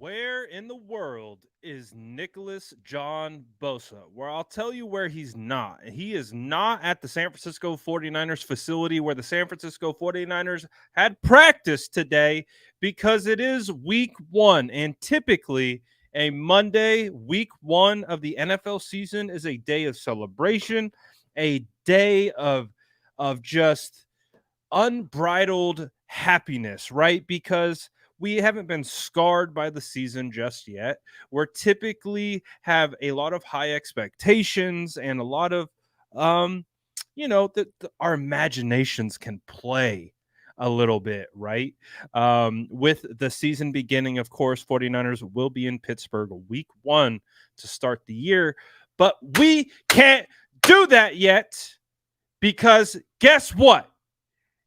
Where in the world is Nicholas John Bosa? Where I'll tell you where he's not. He is not at the San Francisco 49ers facility where the San Francisco 49ers had practice today because it is week one. And typically, a Monday, week one of the NFL season is a day of celebration, a day of just unbridled happiness, right? Because we haven't been scarred by the season just yet. We're typically have a lot of high expectations and a lot of um that our imaginations can play a little bit, right? With the season beginning, of course, 49ers will be in Pittsburgh week 1 to start the year, but we can't do that yet because guess what?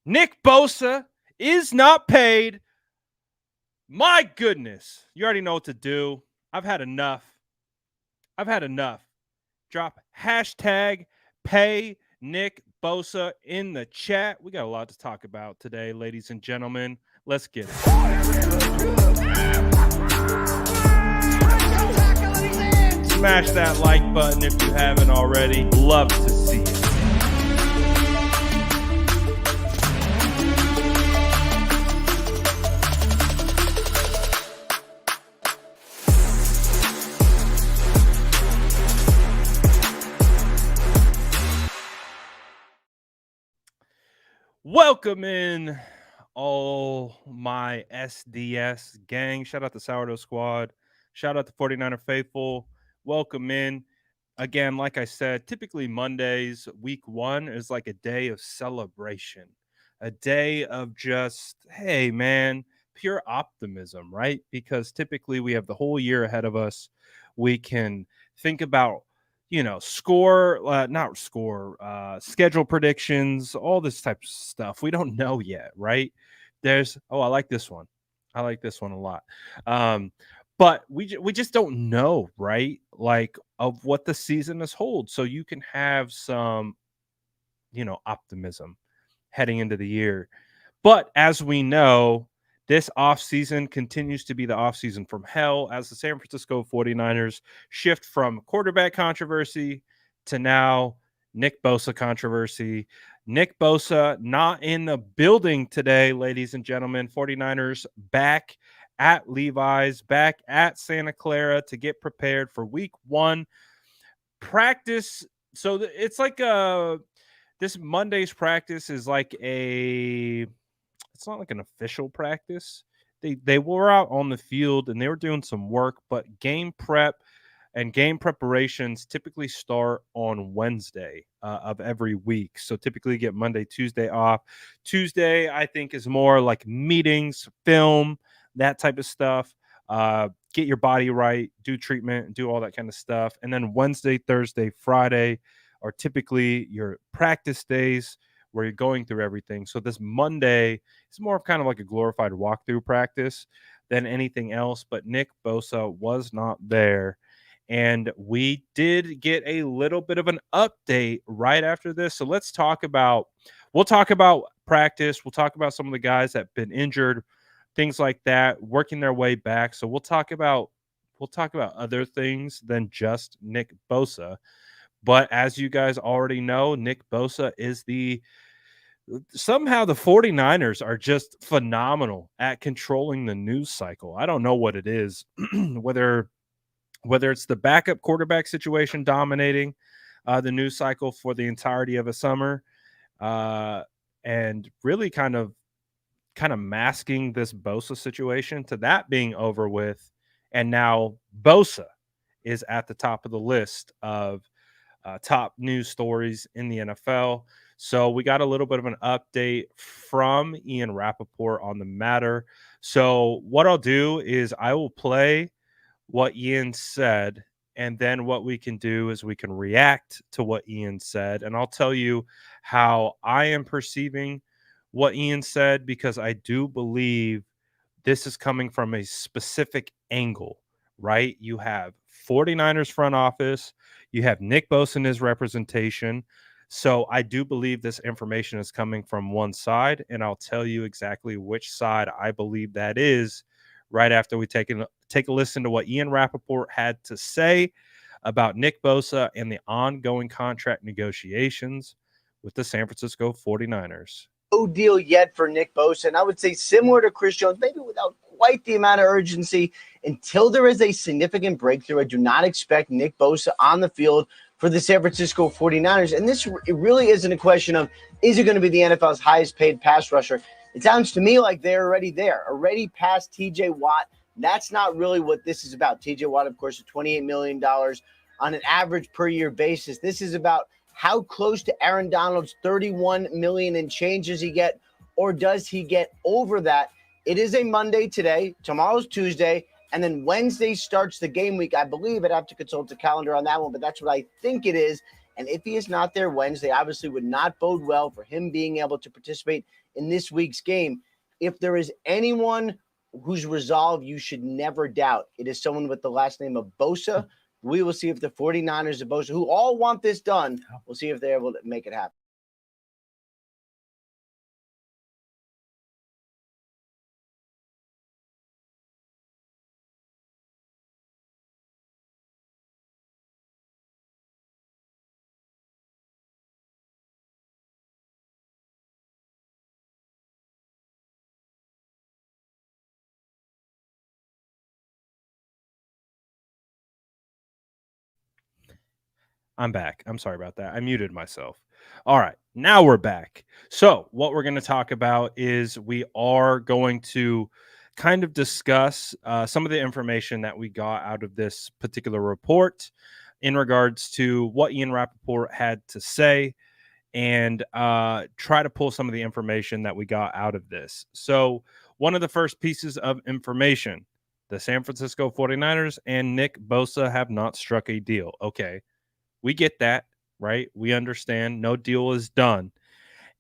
Nick Bosa is not paid. My goodness. You already know what to do. I've had enough. I've had enough. Drop hashtag pay Nick Bosa in the chat. We got a lot to talk about today, ladies and gentlemen. Let's get it. Smash that like button if you haven't already. Love to see it. Welcome in all my SDS gang. Shout out to Sourdough Squad. Shout out to 49er Faithful. Welcome in. Again, like I said, typically Mondays, week one is like a day of celebration, a day of just, hey, man, pure optimism, right? Because typically we have the whole year ahead of us. We can think about schedule predictions, all this type of stuff. We don't know yet, right? I like this one. I like this one a lot. But we just don't know, right? Like of what the season has hold. So you can have some, optimism heading into the year. But as we know, this offseason continues to be the offseason from hell as the San Francisco 49ers shift from quarterback controversy to now Nick Bosa controversy. Nick Bosa not in the building today, ladies and gentlemen. 49ers back at Levi's, back at Santa Clara to get prepared for week one practice. So it's like this Monday's practice is like it's not like an official practice. They were out on the field and they were doing some work, but game prep and game preparations typically start on Wednesday of every week. So typically you get Monday, Tuesday off. Tuesday, I think, is more like meetings, film, that type of stuff. Get your body right, do treatment, do all that kind of stuff. And then Wednesday, Thursday, Friday are typically your practice days where you're going through everything. So this Monday is more of kind of like a glorified walkthrough practice than anything else. But Nick Bosa was not there. And we did get a little bit of an update right after this. So we'll talk about practice. We'll talk about some of the guys that have been injured, things like that, working their way back. So we'll talk about other things than just Nick Bosa. But as you guys already know, Nick Bosa is somehow the 49ers are just phenomenal at controlling the news cycle. I don't know what it is, whether it's the backup quarterback situation dominating the news cycle for the entirety of a summer, and really kind of masking this Bosa situation to that being over with. And now Bosa is at the top of the list of top news stories in the NFL. So we got a little bit of an update from Ian Rappaport on the matter. So what I'll do is I will play what Ian said, and then what we can do is we can react to what Ian said, and I'll tell you how I am perceiving what Ian said, because I do believe this is coming from a specific angle, right? You have 49ers front office, you have Nick Bosa and his representation. So I do believe this information is coming from one side, and I'll tell you exactly which side I believe that is right after we take a listen to what Ian Rappaport had to say about Nick Bosa and the ongoing contract negotiations with the San Francisco 49ers. No deal yet for Nick Bosa, and I would say similar to Chris Jones, maybe without quite the amount of urgency. Until there is a significant breakthrough, I do not expect Nick Bosa on the field for the San Francisco 49ers. And this, it really isn't a question of, is it going to be the NFL's highest paid pass rusher? It sounds to me like they're already there, already past TJ Watt. That's not really what this is about. TJ Watt, of course, is $28 million on an average per year basis. This is about how close to Aaron Donald's $31 million in change does he get, or does he get over that? It is a Monday today. Tomorrow's Tuesday. And then Wednesday starts the game week. I believe I'd have to consult the calendar on that one, but that's what I think it is. And if he is not there Wednesday, obviously would not bode well for him being able to participate in this week's game. If there is anyone whose resolve you should never doubt, it is someone with the last name of Bosa. We will see if the 49ers and Bosa, who all want this done, we'll see if they're able to make it happen. I'm back. I'm sorry about that. I muted myself. All right. Now we're back. So, what we're going to talk about is we are going to kind of discuss some of the information that we got out of this particular report in regards to what Ian Rappaport had to say and try to pull some of the information that we got out of this. So, one of the first pieces of information, the San Francisco 49ers and Nick Bosa have not struck a deal. Okay. We get that, right? We understand no deal is done.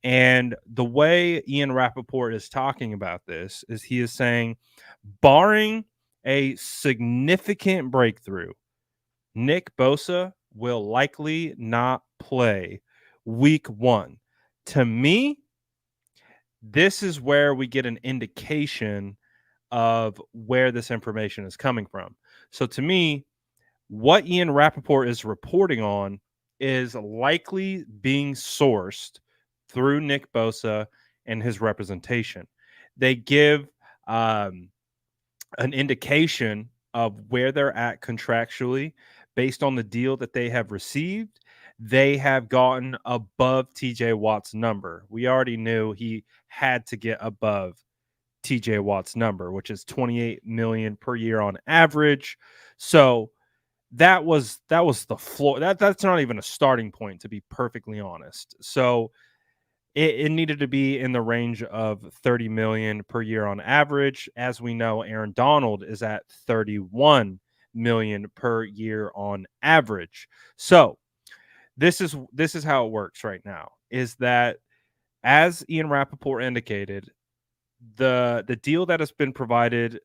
And the way Ian Rappaport is talking about this is he is saying, barring a significant breakthrough, Nick Bosa will likely not play week 1. To me, this is where we get an indication of where this information is coming from. So to me, what Ian Rappaport is reporting on is likely being sourced through Nick Bosa and his representation. They give an indication of where they're at contractually based on the deal that they have received. They have gotten above TJ Watt's number. We already knew he had to get above TJ Watt's number, which is 28 million per year on average. So that was the floor. That's not even a starting point, to be perfectly honest. So it needed to be in the range of 30 million per year on average. As we know, Aaron Donald is at 31 million per year on average. So this is how it works right now, is that as Ian Rappaport indicated, the deal that has been provided,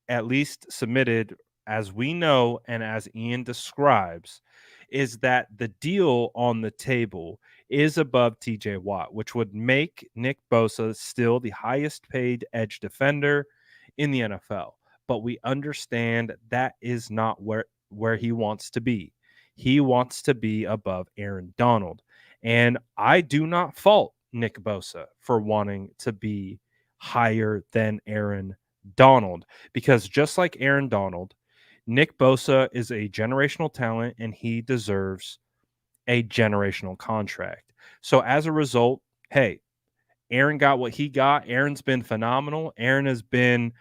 at least submitted, as we know and as Ian describes, is that the deal on the table is above TJ Watt, which would make Nick Bosa still the highest paid edge defender in the NFL. But we understand that is not where he wants to be. He wants to be above Aaron Donald. And I do not fault Nick Bosa for wanting to be higher than Aaron Donald, because just like Aaron Donald, Nick Bosa is a generational talent and he deserves a generational contract. So as a result, hey, Aaron got what he got. Aaron's been phenomenal. Aaron has been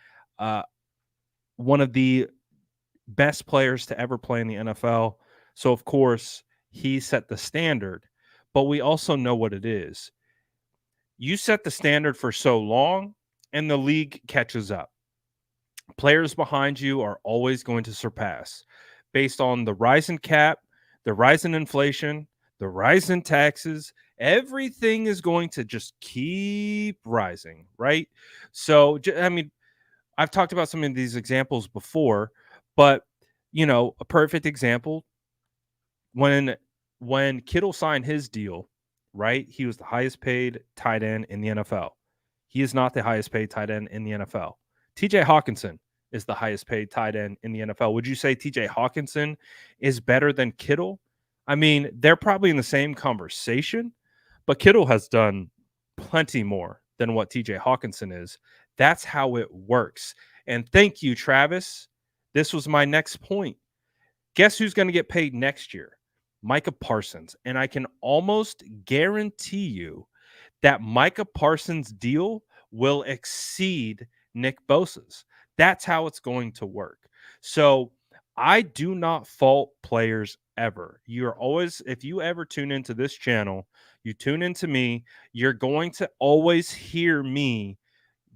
one of the best players to ever play in the NFL. So of course, he set the standard, but we also know what it is. You set the standard for so long and the league catches up. Players behind you are always going to surpass based on the rise in cap, the rise in inflation, the rise in taxes. Everything is going to just keep rising, right? So, I mean, I've talked about some of these examples before, but, a perfect example, when Kittle signed his deal, right, he was the highest paid tight end in the NFL. He is not the highest paid tight end in the NFL. TJ Hawkinson, is the highest paid tight end in the NFL. Would you say TJ Hawkinson is better than Kittle? I mean, they're probably in the same conversation, but Kittle has done plenty more than what TJ Hawkinson is. That's how it works. And thank you, Travis. This was my next point. Guess who's going to get paid next year? Micah Parsons. And I can almost guarantee you that Micah Parsons' deal will exceed Nick Bosa's. That's how it's going to work. So I do not fault players ever. You're always, if you ever tune into this channel, you tune into me, you're going to always hear me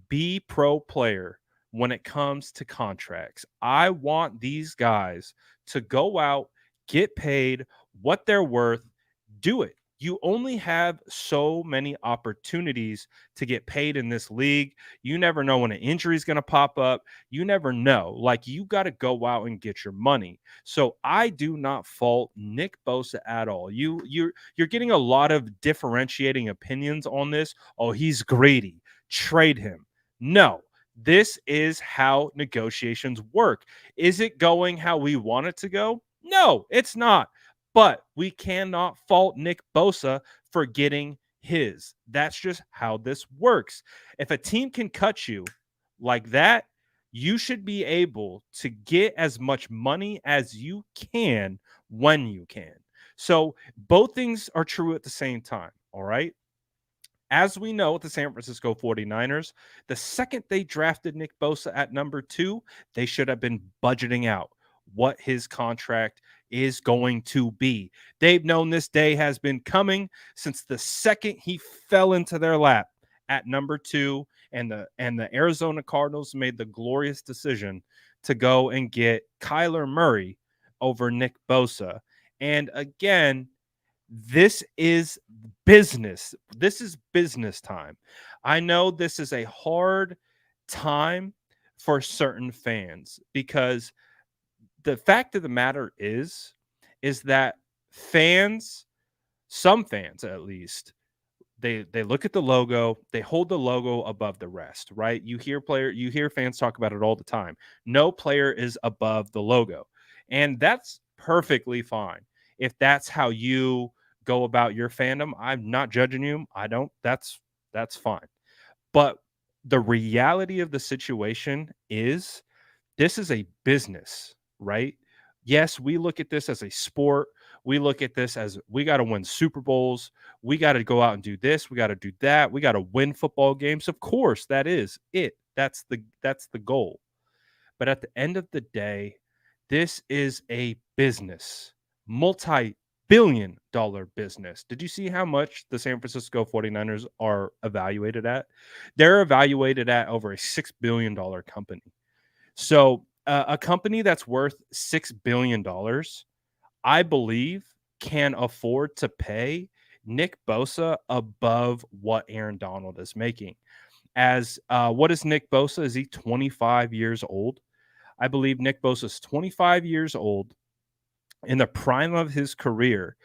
be pro player when it comes to contracts. I want these guys to go out, get paid what they're worth, do it. You only have so many opportunities to get paid in this league. You never know when an injury is going to pop up. You never know. Like, you got to go out and get your money. So I do not fault Nick Bosa at all. You're getting a lot of differentiating opinions on this. Oh, he's greedy. Trade him. No, this is how negotiations work. Is it going how we want it to go? No, it's not. But we cannot fault Nick Bosa for getting his. That's just how this works. If a team can cut you like that, you should be able to get as much money as you can when you can. So both things are true at the same time. All right. As we know, with the San Francisco 49ers, the second they drafted Nick Bosa at number 2, they should have been budgeting out what his contract is going to be. They've known this day has been coming since the second he fell into their lap at number 2, and the Arizona Cardinals made the glorious decision to go and get Kyler Murray over Nick Bosa. And again, this is business. This is business time. I know this is a hard time for certain fans because the fact of the matter is that fans, some fans at least, they look at the logo, they hold the logo above the rest, right? You hear fans talk about it all the time. No player is above the logo. And that's perfectly fine. If that's how you go about your fandom, I'm not judging you. I don't. That's fine. But the reality of the situation is this is a business, right? Yes, we look at this as a sport. We look at this as we got to win Super Bowls. We got to go out and do this. We got to do that. We got to win football games. Of course, that is it. That's the goal. But at the end of the day, this is a business, multi-billion-dollar business. Did you see how much the San Francisco 49ers are evaluated at? They're evaluated at over a $6 billion company. So a company that's worth $6 billion, I believe, can afford to pay Nick Bosa above what Aaron Donald is making. As what is Nick Bosa? Is he 25 years old? I believe Nick Bosa is 25 years old in the prime of his career.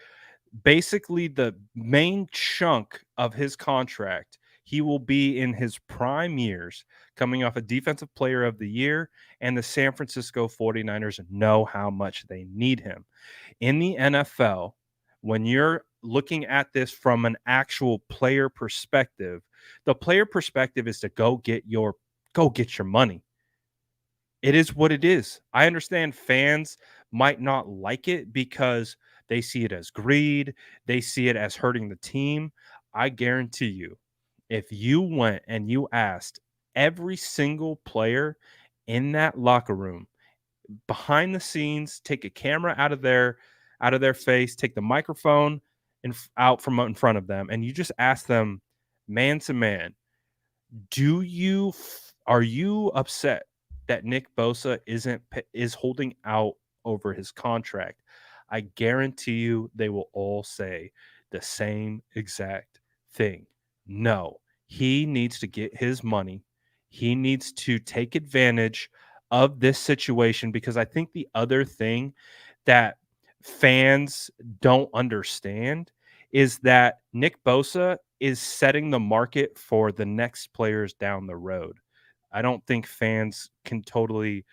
Basically, the main chunk of his contract, he will be in his prime years, coming off a Defensive Player of the Year, and the San Francisco 49ers know how much they need him. In the NFL, when you're looking at this from an actual player perspective, the player perspective is to go get your money. It is what it is. I understand fans might not like it because they see it as greed. They see it as hurting the team. I guarantee you, if you went and you asked every single player in that locker room, behind the scenes, take a camera out of their face, take the microphone out from in front of them, and you just ask them man to man, are you upset that Nick Bosa is holding out over his contract? I guarantee you they will all say the same exact thing. No, he needs to get his money. He needs to take advantage of this situation, because I think the other thing that fans don't understand is that Nick Bosa is setting the market for the next players down the road. I don't think fans can totally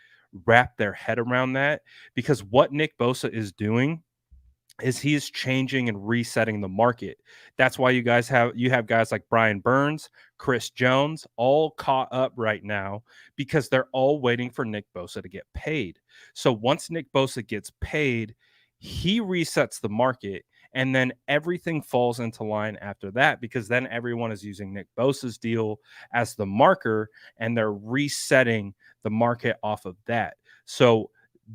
wrap their head around that, because what Nick Bosa is doing is he is changing and resetting the market. That's why you have guys like Brian Burns, Chris Jones, all caught up right now because they're all waiting for Nick Bosa to get paid. So once Nick Bosa gets paid, he resets the market, and then everything falls into line after that, because then everyone is using Nick Bosa's deal as the marker, and they're resetting the market off of that. So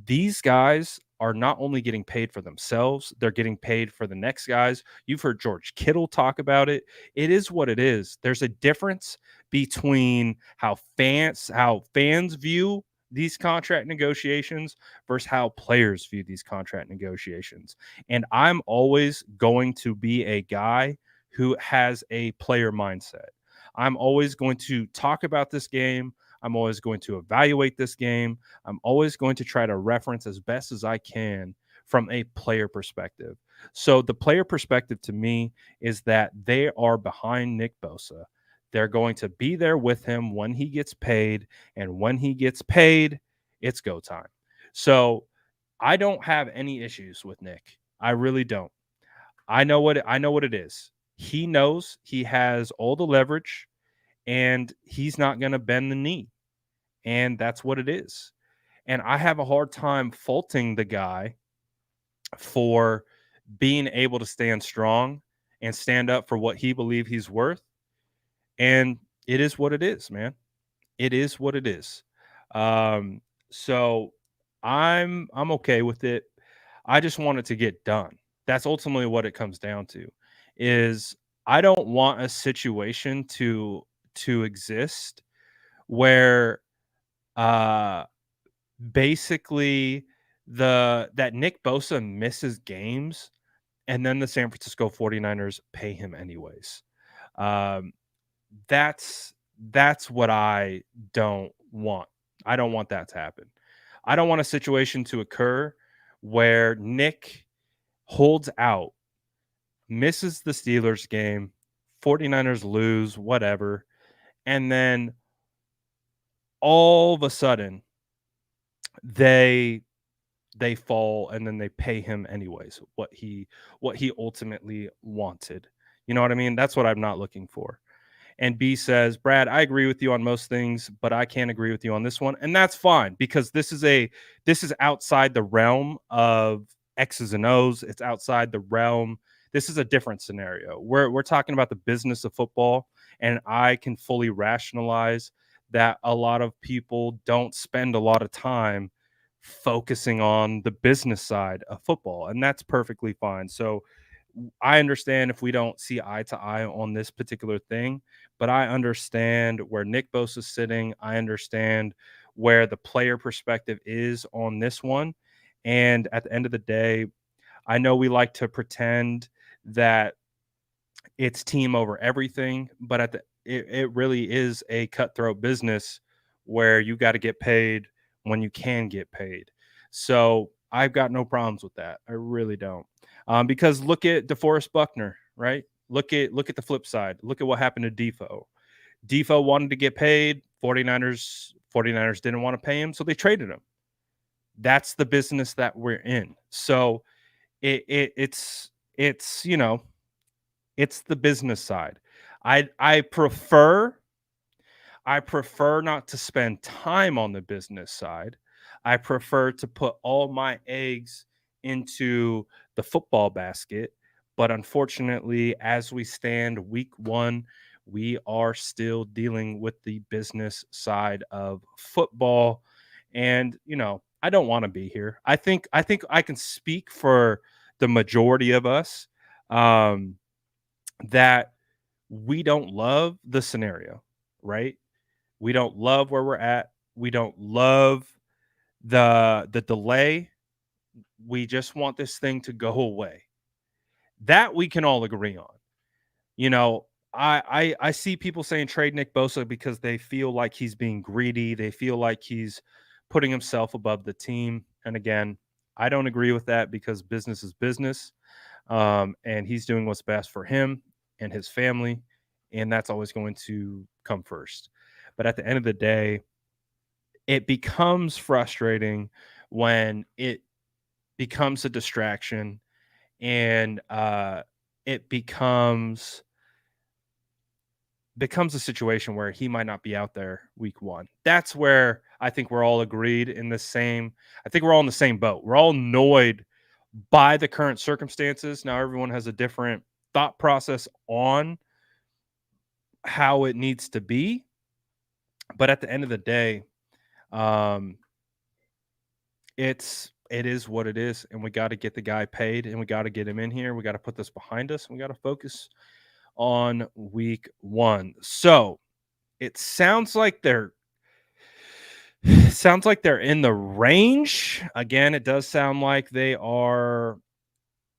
these guys are not only getting paid for themselves, they're getting paid for the next guys. You've heard George Kittle talk about it. It is what it is. There's a difference between how fans view these contract negotiations versus how players view these contract negotiations. And I'm always going to be a guy who has a player mindset. I'm always going to talk about this game. I'm always going to evaluate this game. I'm always going to try to reference as best as I can from a player perspective. So the player perspective to me is that they are behind Nick Bosa. They're going to be there with him when he gets paid, and when he gets paid, it's go time. So I don't have any issues with Nick. I really don't. I know what it is. He knows he has all the leverage, and he's not going to bend the knee. And that's what it is. And I have a hard time faulting the guy for being able to stand strong and stand up for what he believes he's worth. And it is what it is, man. It is what it is. Um, so I'm okay with it. I just want it to get done. That's ultimately what it comes down to. Is I don't want a situation to exist where uh basically that Nick Bosa misses games, and then the San Francisco 49ers pay him anyways. Um, that's what I don't want. I don't want that to happen. I don't want a situation to occur where Nick holds out, misses the Steelers game, 49ers lose, whatever, and then all of a sudden they fall, and then they pay him anyways what he ultimately wanted. You know what I mean? That's what I'm not looking for. And B says, Brad, I agree with you on most things, but I can't agree with you on this one. And that's fine, because this is outside the realm of X's and O's. It's outside the realm. This is a different scenario. We're talking about the business of football, and I can fully rationalize that a lot of people don't spend a lot of time focusing on the business side of football, and that's perfectly fine. So I understand if we don't see eye to eye on this particular thing, but I understand where Nick Bosa is sitting. I understand where the player perspective is on this one. And at the end of the day, I know we like to pretend that it's team over everything, but it really is a cutthroat business where you got to get paid when you can get paid. So I've got no problems with that. I really don't. Because look at DeForest Buckner, right? Look at the flip side. Look at what happened to Defoe. Defoe wanted to get paid. 49ers didn't want to pay him, so they traded him. That's the business that we're in. So it's it's the business side. I prefer not to spend time on the business side. I prefer to put all my eggs into the football basket. But unfortunately, as we stand week 1, we are still dealing with the business side of football. And, I don't want to be here. I think I can speak for the majority of us, that we don't love the scenario, right? We don't love where we're at. We don't love the delay. We just want this thing to go away. That we can all agree on. You know, I see people saying trade Nick Bosa because they feel like he's being greedy. They feel like he's putting himself above the team. And again, I don't agree with that, because business is business. And he's doing what's best for him and his family, and that's always going to come first. But at the end of the day, it becomes frustrating when it becomes a distraction and it becomes a situation where he might not be out there week one. That's where I think we're all agreed in the same. I think we're all in the same boat. We're all annoyed by the current circumstances. Now everyone has a different thought process on how it needs to be, but at the end of the day, um, it is what it is, and we got to get the guy paid, and we got to get him in here. We got to put this behind us, and we got to focus on week one. So it sounds like they're in the range. Again, it does sound like they are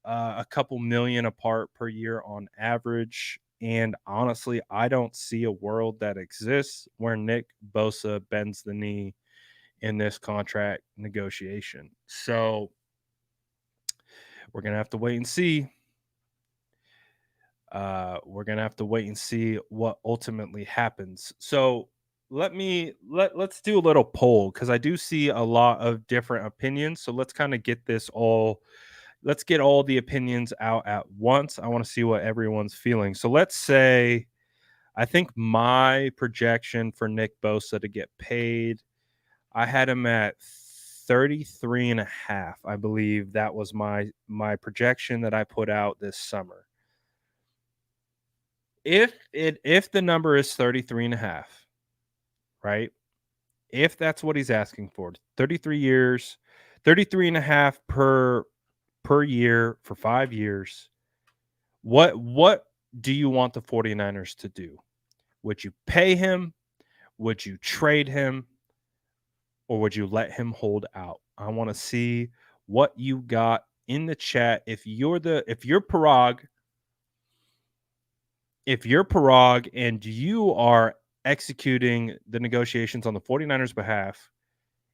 a couple million apart per year on average. And honestly, I don't see a world that exists where Nick Bosa bends the knee in this contract negotiation. So we're going to have to wait and see. We're going to have to wait and see what ultimately happens. So let's do a little poll because I do see a lot of different opinions. So let's kind of get this all let's get all the opinions out at once. I want to see what everyone's feeling. So let's say I think my projection for Nick Bosa to get paid, I had him at 33 and a half. I believe that was my projection that I put out this summer. If the number is 33 and a half, right? If that's what he's asking for, 33 years, 33 and a half per year for 5 years, what do you want the 49ers to do? Would you pay him? Would you trade him? Or would you let him hold out? I want to see what you got in the chat. If you're Parag and you are executing the negotiations on the 49ers behalf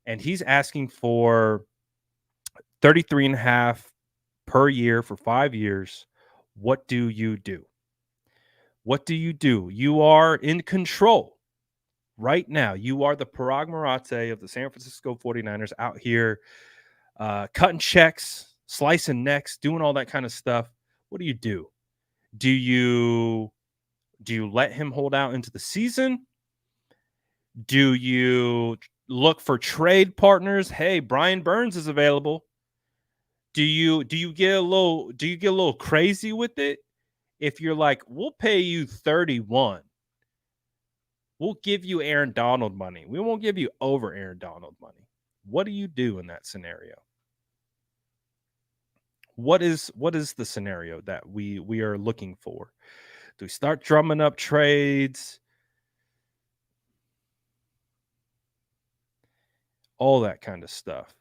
and he's asking for 33 and a half per year for 5 years, what do you do? What do you do? You are in control right now. You are the Parag Marate of the San Francisco 49ers out here cutting checks, slicing necks, doing all that kind of stuff. What do? Do you let him hold out into the season? Do you look for trade partners? Hey, Brian Burns is available. Do you get a little crazy with it? If you're like, we'll pay you 31. We'll give you Aaron Donald money. We won't give you over Aaron Donald money. What do you do in that scenario? What is the scenario that we are looking for? Do we start drumming up trades? All that kind of stuff.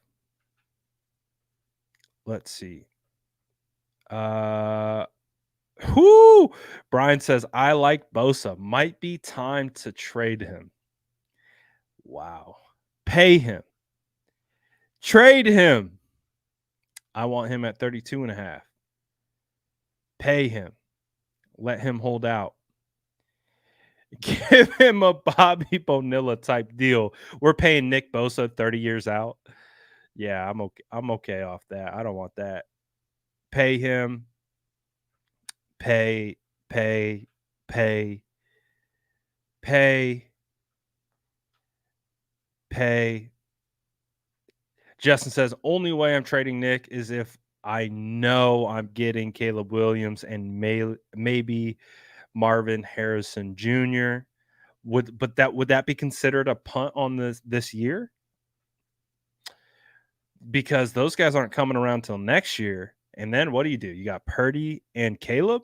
Let's see. Brian says, I like Bosa. Might be time to trade him. Wow. Pay him. Trade him. I want him at 32 and a half. Pay him. Let him hold out. Give him a Bobby Bonilla type deal. We're paying Nick Bosa 30 years out. Yeah, I'm okay off that. I don't want that. Pay him. Pay. Justin says, only way I'm trading Nick is if I know I'm getting Caleb Williams and maybe Marvin Harrison Jr. Would that be considered a punt on this year? Because those guys aren't coming around till next year. And then what do? You got Purdy and Caleb.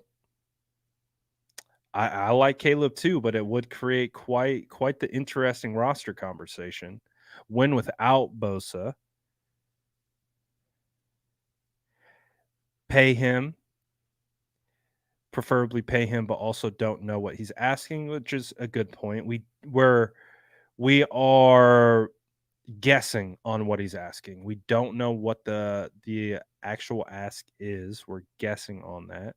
I like Caleb too, but it would create quite the interesting roster conversation. When without Bosa, pay him, preferably pay him, but also don't know what he's asking, which is a good point. We are guessing on what he's asking. We don't know what the actual ask is. We're guessing on that.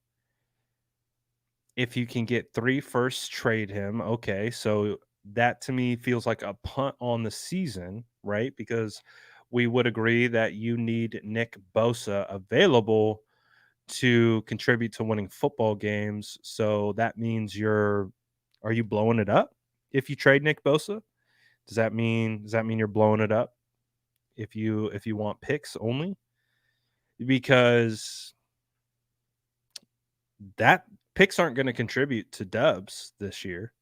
If you can get 3 firsts, trade him. Okay, so that to me feels like a punt on the season, right? Because we would agree that you need Nick Bosa available to contribute to winning football games. So that means are you blowing it up if you trade Nick Bosa? Does that mean you're blowing it up if you want picks only? Because that picks aren't going to contribute to dubs this year.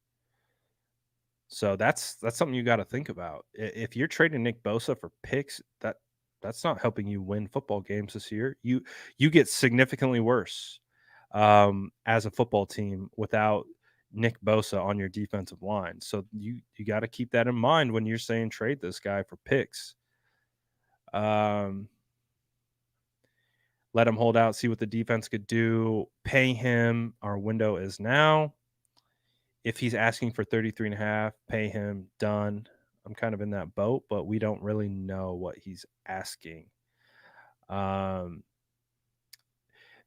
So that's something you got to think about. If you're trading Nick Bosa for picks, that's not helping you win football games this year. You get significantly worse as a football team without Nick Bosa on your defensive line. So you got to keep that in mind when you're saying trade this guy for picks. Um, let him hold out, see what the defense could do. Pay him. Our window is now. If he's asking for 33 and a half, pay him. Done. I'm kind of in that boat, but we don't really know what he's asking. Um,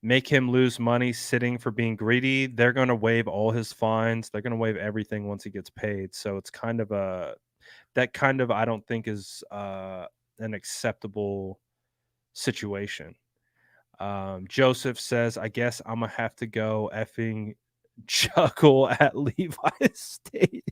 make him lose money sitting for being greedy. They're going to waive all his fines. They're going to waive everything once he gets paid. So it's kind of I don't think is an acceptable situation. Joseph says, I guess I'm going to have to go effing chuckle at Levi Stadium.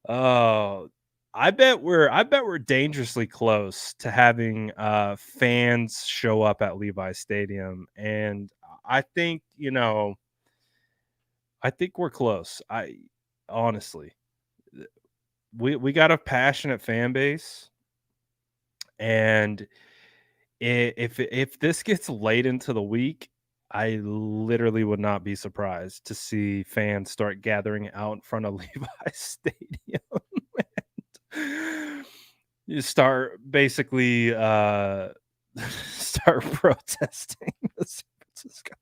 Oh, I bet we're dangerously close to having fans show up at Levi Stadium, and I think I think we're close. I honestly, we got a passionate fan base, and if this gets late into the week, I literally would not be surprised to see fans start gathering out in front of Levi Stadium. You start basically start protesting the San Francisco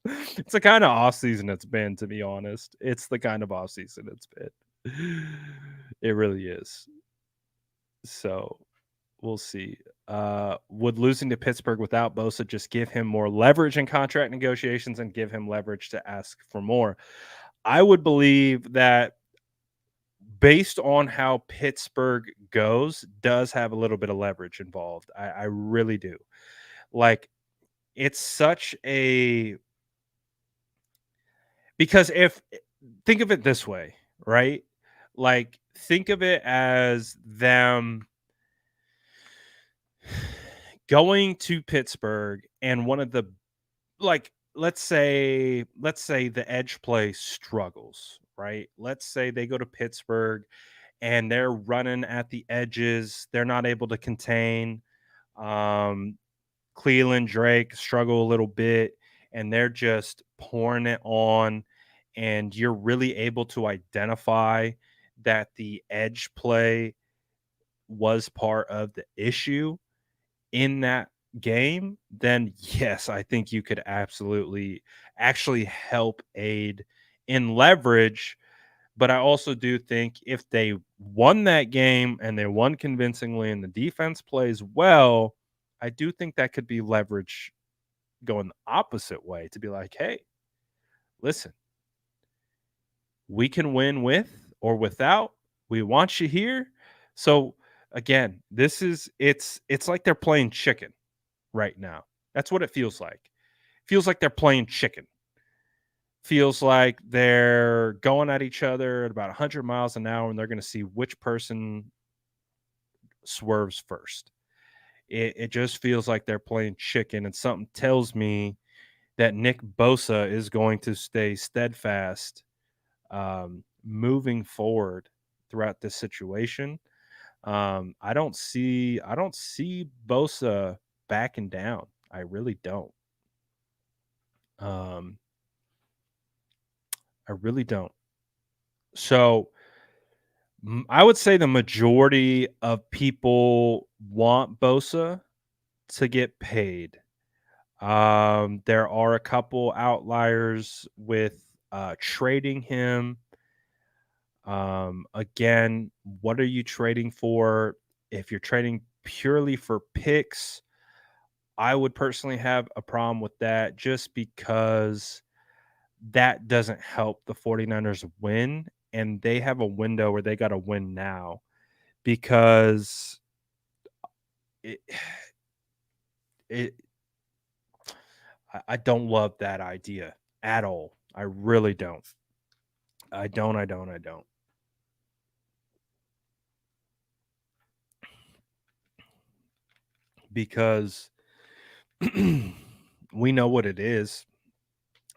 49ers. It's the kind of off season it's been, to be honest. It's the kind of off season it's been. It really is. So we'll see. Would losing to Pittsburgh without Bosa just give him more leverage in contract negotiations and give him leverage to ask for more? I would believe that based on how Pittsburgh goes, does have a little bit of leverage involved. I really do. Like, it's such a because if think of it this way, right? Like, think of it as them going to Pittsburgh and one of the like let's say the edge play struggles, right? Let's say they go to Pittsburgh and they're running at the edges, they're not able to contain. Um, Cleveland Drake struggle a little bit, and they're just pouring it on, and you're really able to identify that the edge play was part of the issue in that game, then yes, I think you could absolutely actually help aid in leverage. But I also do think if they won that game and they won convincingly and the defense plays well, I do think that could be leverage going the opposite way to be like, hey, listen, we can win with or without. We want you here. So again, it's like they're playing chicken right now. That's what it feels like. Feels like they're playing chicken. Feels like they're going at each other at about 100 miles an hour and they're going to see which person swerves first. It just feels like they're playing chicken, and something tells me that Nick Bosa is going to stay steadfast moving forward throughout this situation. I don't see Bosa backing down. I really don't. Um, I really don't. So I would say the majority of people want Bosa to get paid. There are a couple outliers with trading him. Again, what are you trading for? If you're trading purely for picks, I would personally have a problem with that just because that doesn't help the 49ers win. And they have a window where they got to win now because it, it I don't love that idea at all. I really don't. I don't. Because we know what it is.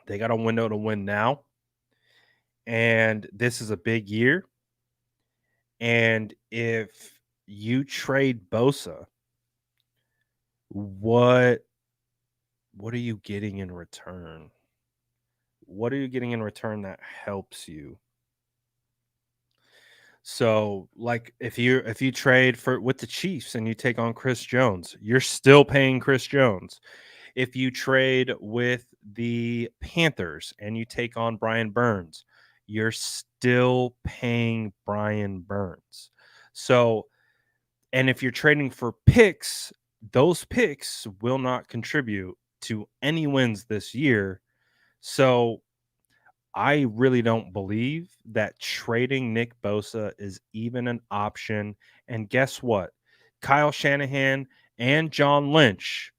They got a window to win now. And this is a big year. And if you trade Bosa, what are you getting in return? What are you getting in return that helps you? So, like if you trade for with the Chiefs and you take on Chris Jones, you're still paying Chris Jones. If you trade with the Panthers and you take on Brian Burns, you're still paying Brian Burns. So, and if you're trading for picks, those picks will not contribute to any wins this year. So, I really don't believe that trading Nick Bosa is even an option. And guess what? Kyle Shanahan and John Lynch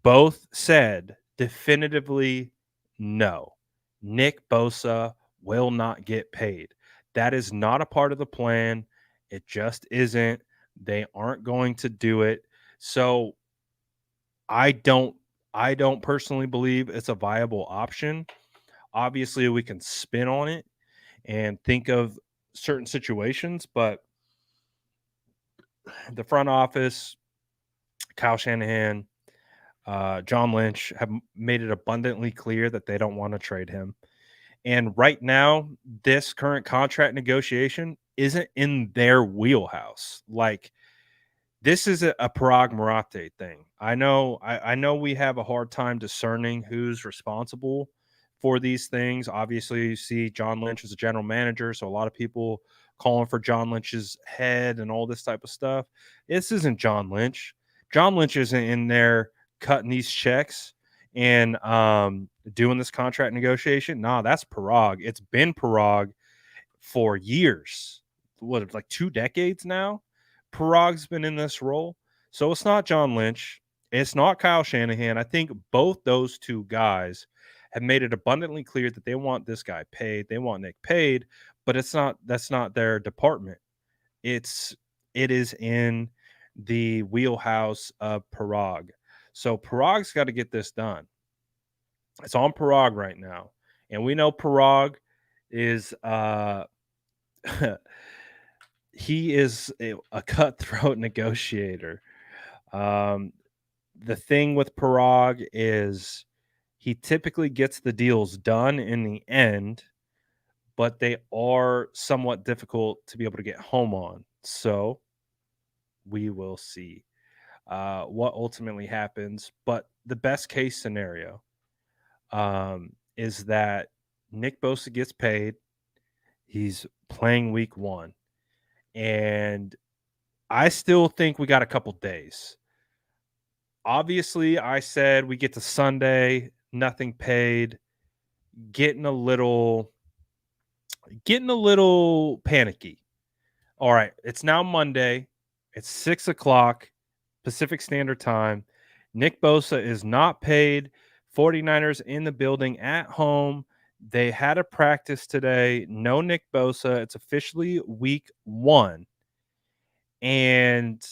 both said definitively no. Nick Bosa will not get paid. That is not a part of the plan. It just isn't. They aren't going to do it. So I don't personally believe it's a viable option. Obviously, we can spin on it and think of certain situations, but the front office, Kyle Shanahan, John Lynch have made it abundantly clear that they don't want to trade him. And right now, this current contract negotiation isn't in their wheelhouse. Like this is a Parag Marate thing. I know we have a hard time discerning who's responsible for these things. Obviously, you see John Lynch as a general manager, so a lot of people calling for John Lynch's head and all this type of stuff. This isn't John Lynch. John Lynch isn't in there cutting these checks and doing this contract negotiation. Nah, that's Parag. It's been Parag for years. What, like 2 decades now? Parag's been in this role. So it's not John Lynch. It's not Kyle Shanahan. I think both those two guys have made it abundantly clear that they want this guy paid. They want Nick paid, but that's not their department. It is in the wheelhouse of Parag. So Parag's got to get this done. It's on Parag right now. And we know Parag is he is a cutthroat negotiator. The thing with Parag is he typically gets the deals done in the end, but they are somewhat difficult to be able to get home on. So we will see what ultimately happens. But the best case scenario is that Nick Bosa gets paid. He's playing week 1. And I still think we got a couple days. Obviously, I said we get to Sunday, nothing paid, getting a little panicky. All right, it's now Monday. It's 6:00 Pacific Standard Time. Nick Bosa is not paid. 49ers in the building at home. They had a practice today. No Nick Bosa. It's officially week 1. And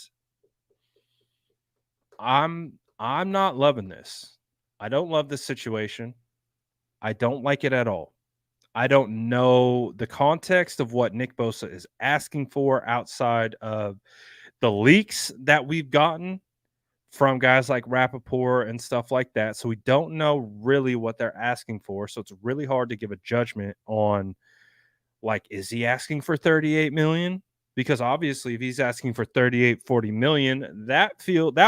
I'm not loving this. I don't love this situation. I don't like it at all. I don't know the context of what Nick Bosa is asking for outside of the leaks that we've gotten from guys like Rappaport and stuff like that. So we don't know really what they're asking for. So it's really hard to give a judgment on, like, is he asking for 38 million? Because obviously if he's asking for 38, 40 million, that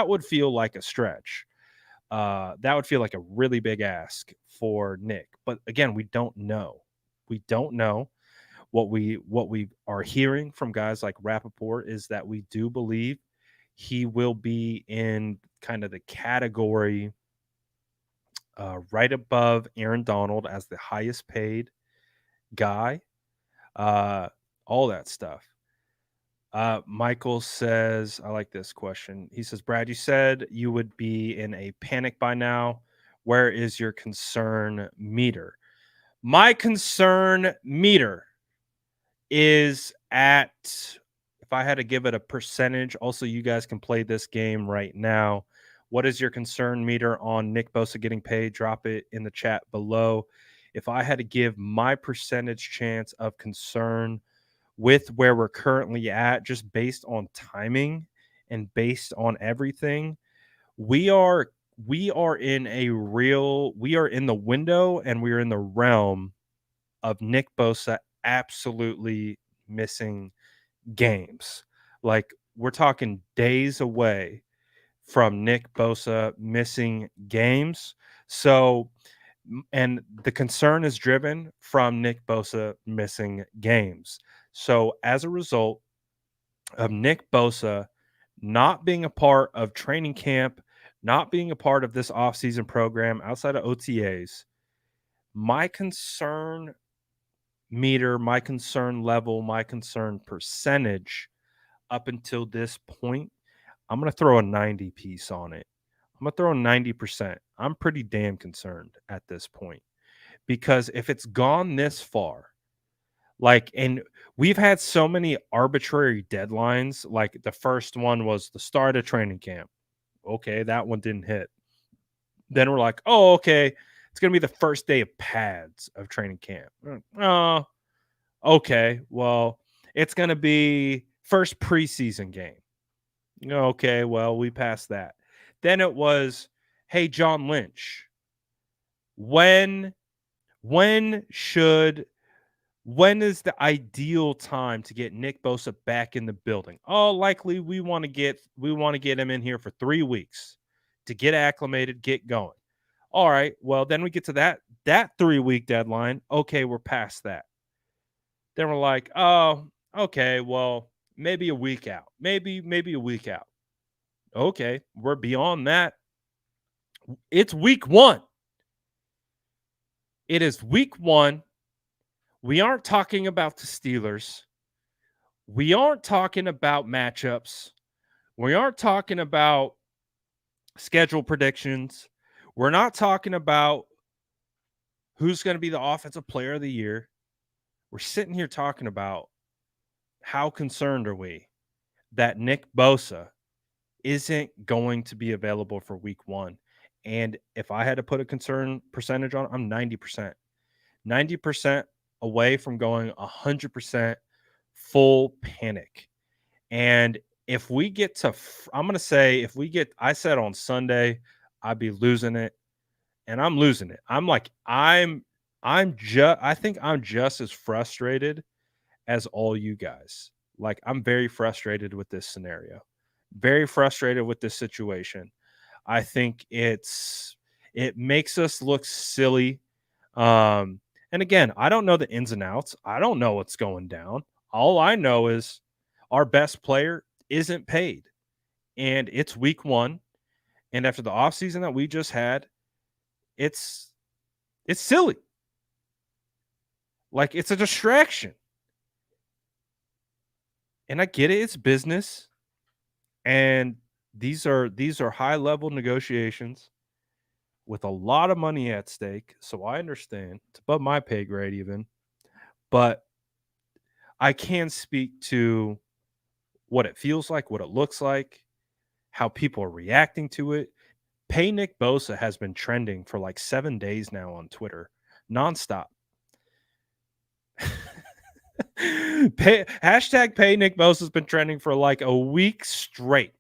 would feel like a stretch. That would feel like a really big ask for Nick. But again, we don't know. We don't know. What we are hearing from guys like Rappaport is that we do believe he will be in kind of the category right above Aaron Donald as the highest paid guy, all that stuff. Michael says, I like this question. He says, Brad, you said you would be in a panic by now. Where is your concern meter? My concern meter is at, if I had to give it a percentage, also, you guys can play this game right now. What is your concern meter on Nick Bosa getting paid? Drop it in the chat below. If I had to give my percentage chance of concern with where we're currently at, just based on timing and based on everything, we are in the window, and we are in the realm of Nick Bosa absolutely missing games. Like, we're talking days away from Nick Bosa missing games. So, and the concern is driven from Nick Bosa missing games. So, as a result of Nick Bosa not being a part of training camp, not being a part of this offseason program outside of OTAs, my concern meter, my concern level, my concern percentage up until this point, I'm going to throw a 90 piece on it. I'm going to throw 90%. I'm pretty damn concerned at this point, because if it's gone this far, like, and we've had so many arbitrary deadlines. Like, the first one was the start of training camp. Okay, that one didn't hit. Then we're like, oh, okay, it's going to be the first day of pads of training camp. Oh, okay, well, it's going to be first preseason game. Okay, well, we passed that. Then it was, hey, John Lynch, when is the ideal time to get Nick Bosa back in the building? Oh, likely we want to get him in here for 3 weeks to get acclimated, get going. All right, well, then we get to that 3-week deadline. Okay, we're past that. Then we're like, oh, okay, well, maybe a week out. Maybe a week out. Okay, we're beyond that. It's week 1. It is week 1. We aren't talking about the Steelers. We aren't talking about matchups. We aren't talking about schedule predictions. We're not talking about who's going to be the offensive player of the year. We're sitting here talking about how concerned are we that Nick Bosa isn't going to be available for week 1. And if I had to put a concern percentage on, I'm 90%. 90% away from going 100% full panic. And if we get to, I'm going to say, I said on Sunday, I'd be losing it, and I'm losing it. I think I'm just as frustrated as all you guys. Like, I'm very frustrated with this scenario, very frustrated with this situation. I think it makes us look silly. And again, I don't know the ins and outs. I don't know what's going down. All I know is our best player isn't paid, and it's week 1. And after the offseason that we just had, it's silly. Like, it's a distraction. And I get it, it's business. And these are high-level negotiations with a lot of money at stake. So I understand. It's above my pay grade even. But I can speak to what it feels like, what it looks like, how people are reacting to it. Pay Nick Bosa has been trending for like 7 days now on Twitter, nonstop. Hashtag pay Nick Bosa has been trending for like a week straight,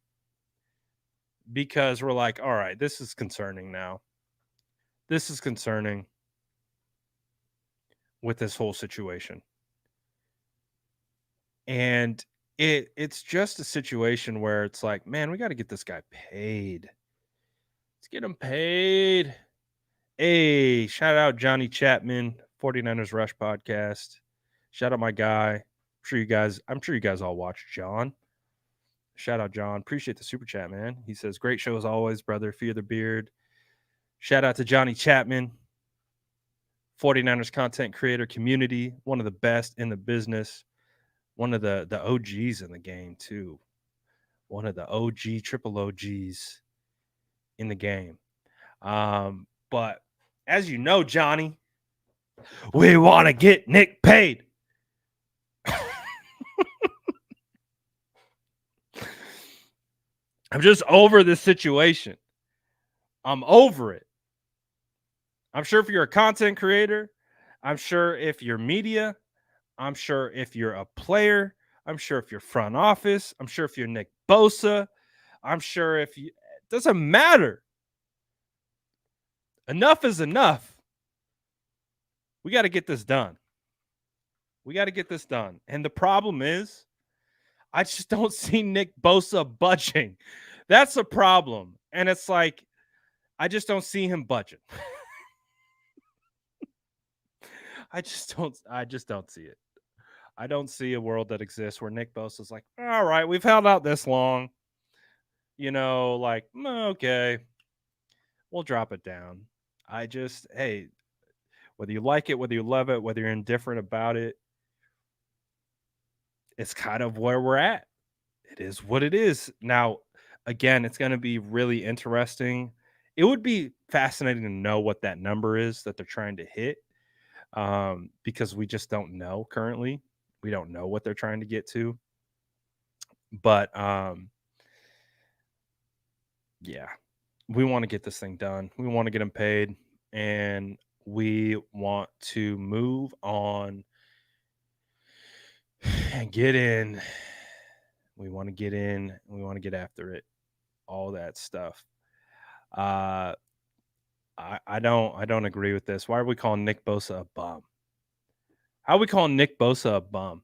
because we're like, all right, this is concerning now. This is concerning with this whole situation. And it's just a situation where it's like, man, we got to get this guy paid. Let's get him paid. Hey, shout out Johnny Chapman, 49ers Rush podcast. Shout out my guy. I'm sure you guys all watch John. Shout out John. Appreciate the super chat, man. He says, great show as always, brother. Fear the beard. Shout out to Johnny Chapman, 49ers content creator community, one of the best in the business, one of the OGs in the game too, one of the OG triple OGs in the game. But as you know, Johnny, we want to get Nick paid. I'm just over this situation. I'm over it. I'm sure if you're a content creator, I'm sure if you're media, I'm sure if you're a player, I'm sure if you're front office, I'm sure if you're Nick Bosa, I'm sure if you, it doesn't matter. Enough is enough. We got to get this done. We got to get this done. And the problem is, I just don't see Nick Bosa budging. That's a problem. And it's like, I just don't see him budging. I just don't see it. I don't see a world that exists where Nick Bosa's like, all right, we've held out this long. Like, okay, we'll drop it down. Hey, whether you like it, whether you love it, whether you're indifferent about it, it's kind of where we're at. It is what it is. Now, again, it's going to be really interesting. It would be fascinating to know what that number is that they're trying to hit, because we just don't know currently. We don't know what they're trying to get to. But yeah, we want to get this thing done. We want to get them paid, and we want to move on and get in. We want to get in. We want to get after it. All that stuff. I don't agree with this. Why are we calling Nick Bosa a bum? How are we calling Nick Bosa a bum?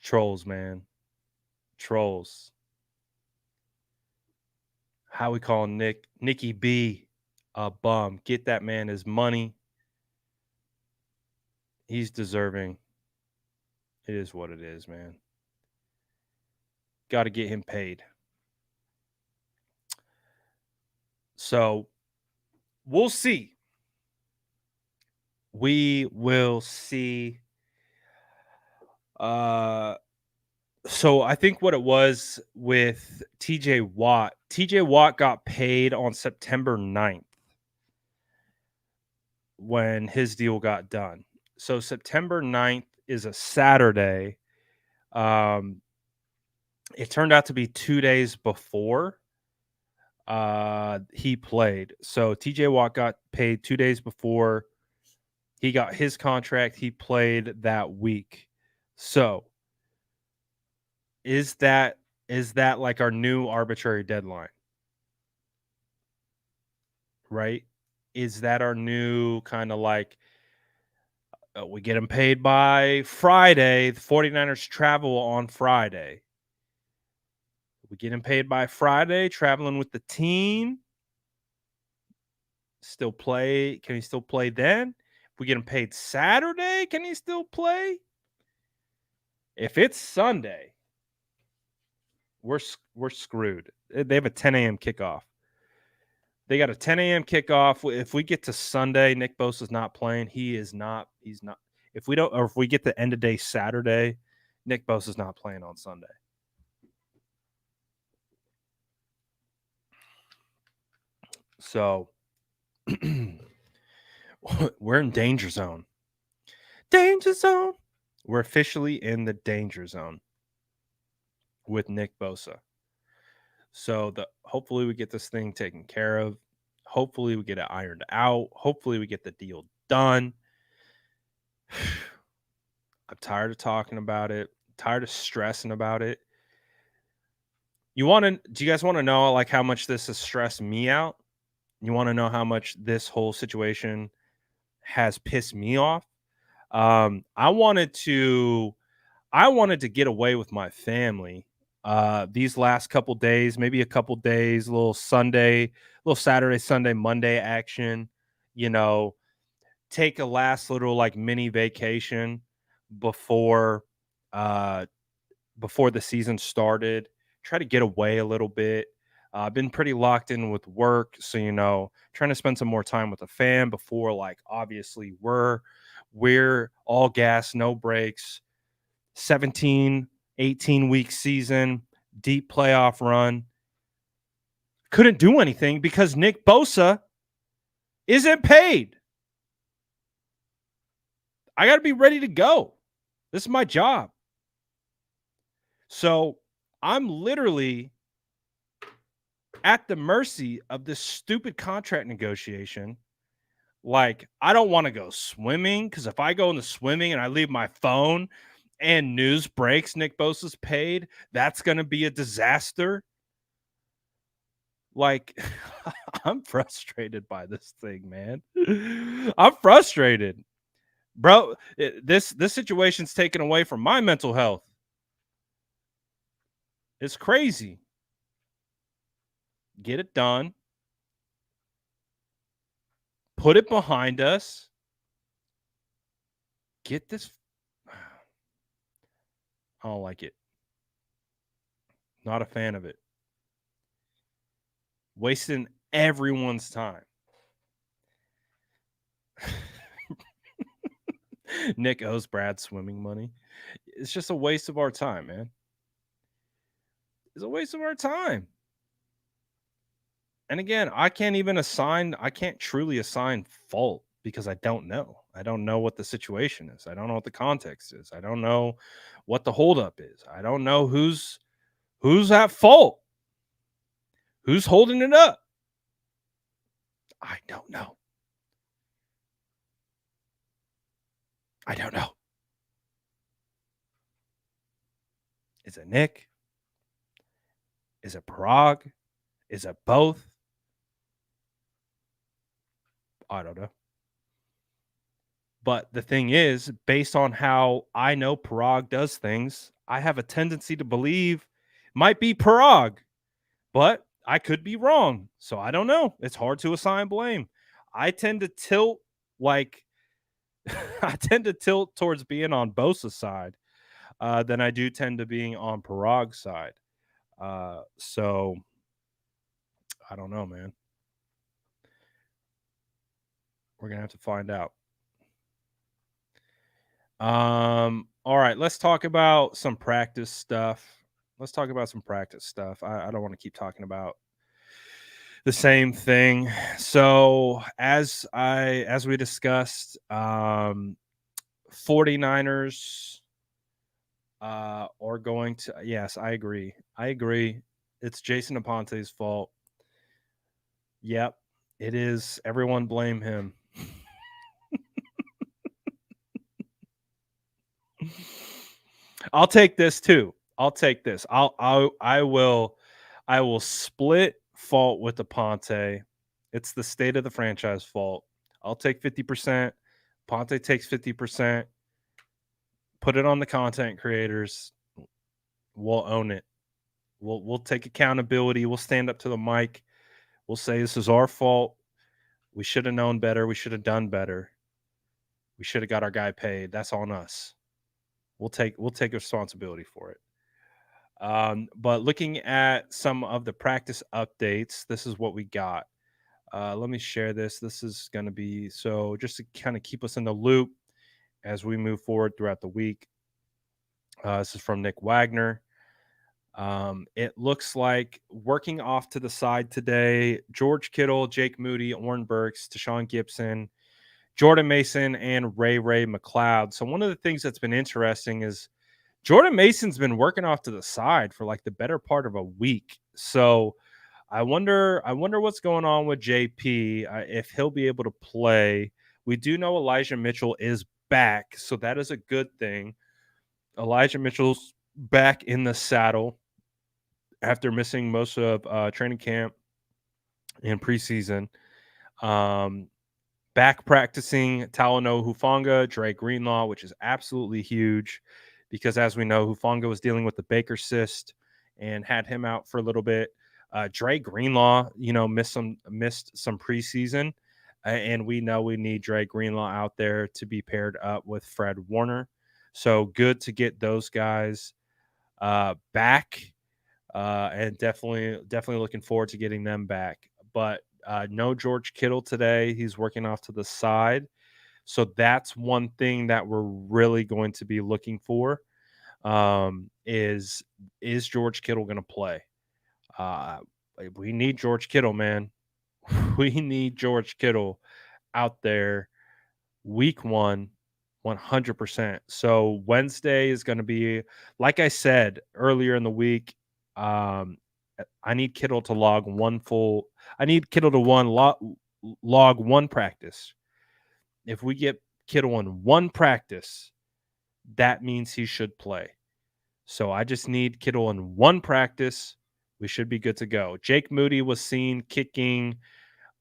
Trolls, man. Trolls. How we calling Nicky B a bum? Get that man his money. He's deserving. It is what it is, man. Got to get him paid. So we'll see. We will see. So I think what it was with TJ Watt got paid on September 9th when his deal got done. So September 9th is a Saturday. It turned out to be 2 days before he played. So TJ Watt got paid 2 days before he got his contract. He played that week. So is that like our new arbitrary deadline? Right? Is that our new kind of like, we get him paid by Friday? The 49ers travel on Friday. We get him paid by Friday, traveling with the team. Still play? Can he still play then? If we get him paid Saturday, can he still play? If it's Sunday, we're screwed. They have a 10 a.m. kickoff. They got a 10 a.m. kickoff. If we get to Sunday, Nick Bosa's not playing. He's not. If we get the end of day Saturday, Nick Bosa's not playing on Sunday. So we're in danger zone. Danger zone. We're officially in the danger zone with Nick Bosa. So hopefully we get this thing taken care of. Hopefully we get it ironed out. Hopefully we get the deal done. I'm tired of talking about it. I'm tired of stressing about it. Do you guys want to know like how much this has stressed me out? You want to know how much this whole situation has pissed me off? I wanted to get away with my family these last couple days, maybe a couple days, a little Saturday, Sunday, Monday action, take a last little like mini vacation before the season started, try to get away a little bit, I've been pretty locked in with work, so trying to spend some more time with the fam before, like, obviously we're all gas, no brakes, 17, 18-week season, deep playoff run. Couldn't do anything because Nick Bosa isn't paid. I got to be ready to go. This is my job. So I'm literally at the mercy of this stupid contract negotiation. Like, I don't want to go swimming because if I go into swimming and I leave my phone and news breaks Nick Bosa's paid, that's going to be a disaster. Like, I'm frustrated by this thing, man. I'm frustrated. Bro, this situation's taken away from my mental health. It's crazy. Get it done. Put it behind us. Get this. I don't like it. Not a fan of it. Wasting everyone's time. Nick owes Brad swimming money. It's just a waste of our time, man. It's a waste of our time. And again, I can't truly assign fault because I don't know. I don't know what the situation is. I don't know what the context is. I don't know what the holdup is. I don't know who's at fault. Who's holding it up? I don't know. I don't know. Is it Nick? Is it Parag? Is it both? I don't know. But the thing is, based on how I know Parag does things, I have a tendency to believe it might be Parag, but I could be wrong. So I don't know. It's hard to assign blame. I tend to tilt towards being on Bosa's side than I do tend to being on Parag's side. So I don't know, man. We're gonna have to find out. All right, let's talk about some practice stuff. I don't want to keep talking about the same thing. So as we discussed, 49ers are going to, yes, I agree. It's Jason Aponte's fault. Yep, it is. Everyone blame him. I'll take this too. I will split fault with Aponte. It's the state of the franchise fault. I'll take 50%. Ponte takes 50%. Put it on the content creators. We'll own it. We'll take accountability. We'll stand up to the mic. We'll say this is our fault. We should have known better. We should have done better. We should have got our guy paid. That's on us. We'll take responsibility for it. But looking at some of the practice updates, this is what we got. Let me share this. This is going to be so just to kind of keep us in the loop as we move forward throughout the week. This is from Nick Wagner. It looks like working off to the side today, George Kittle, Jake Moody, Oren Burks, Deshaun Gibson, Jordan Mason, and Ray McLeod. So one of the things that's been interesting is Jordan Mason's been working off to the side for like the better part of a week. So I wonder what's going on with JP, if he'll be able to play. We do know Elijah Mitchell is back, so that is a good thing. Elijah Mitchell's back in the saddle after missing most of training camp and preseason. Back practicing Talanoa Hufanga, Dre Greenlaw, which is absolutely huge because, as we know, Hufanga was dealing with the Baker cyst and had him out for a little bit. Dre Greenlaw, missed some preseason, and we know we need Dre Greenlaw out there to be paired up with Fred Warner. So good to get those guys back. and definitely looking forward to getting them back. But no George Kittle today. He's working off to the side. So that's one thing that we're really going to be looking for, is George Kittle going to play? Uh, we need George Kittle, man. We need George Kittle out there week 1, 100%. So Wednesday is going to be, like I said earlier in the week, I need Kittle to log one full. I need Kittle to log one practice. If we get Kittle in one practice, that means he should play. So I just need Kittle in one practice. We should be good to go. Jake Moody was seen kicking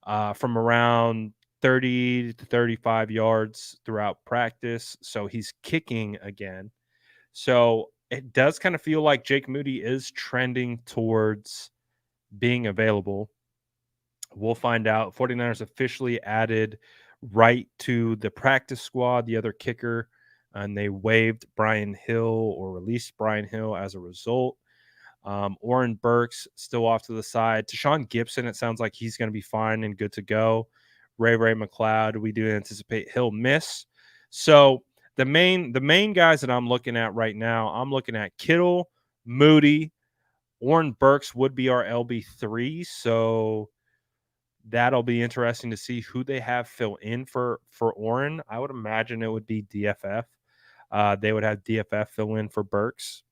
from around 30 to 35 yards throughout practice. So he's kicking again. So it does kind of feel like Jake Moody is trending towards being available. We'll find out. 49ers officially added Wright to the practice squad, the other kicker, and they waived Brian Hill or released Brian Hill as a result. Oren Burks still off to the side. Tashawn Gibson, it sounds like he's going to be fine and good to go. Ray McLeod, we do anticipate he'll miss. So the main guys that I'm looking at right now, I'm looking at Kittle, Moody, Oren Burks would be our LB3. So that'll be interesting to see who they have fill in for Oren. I would imagine it would be DFF. They would have DFF fill in for Burks.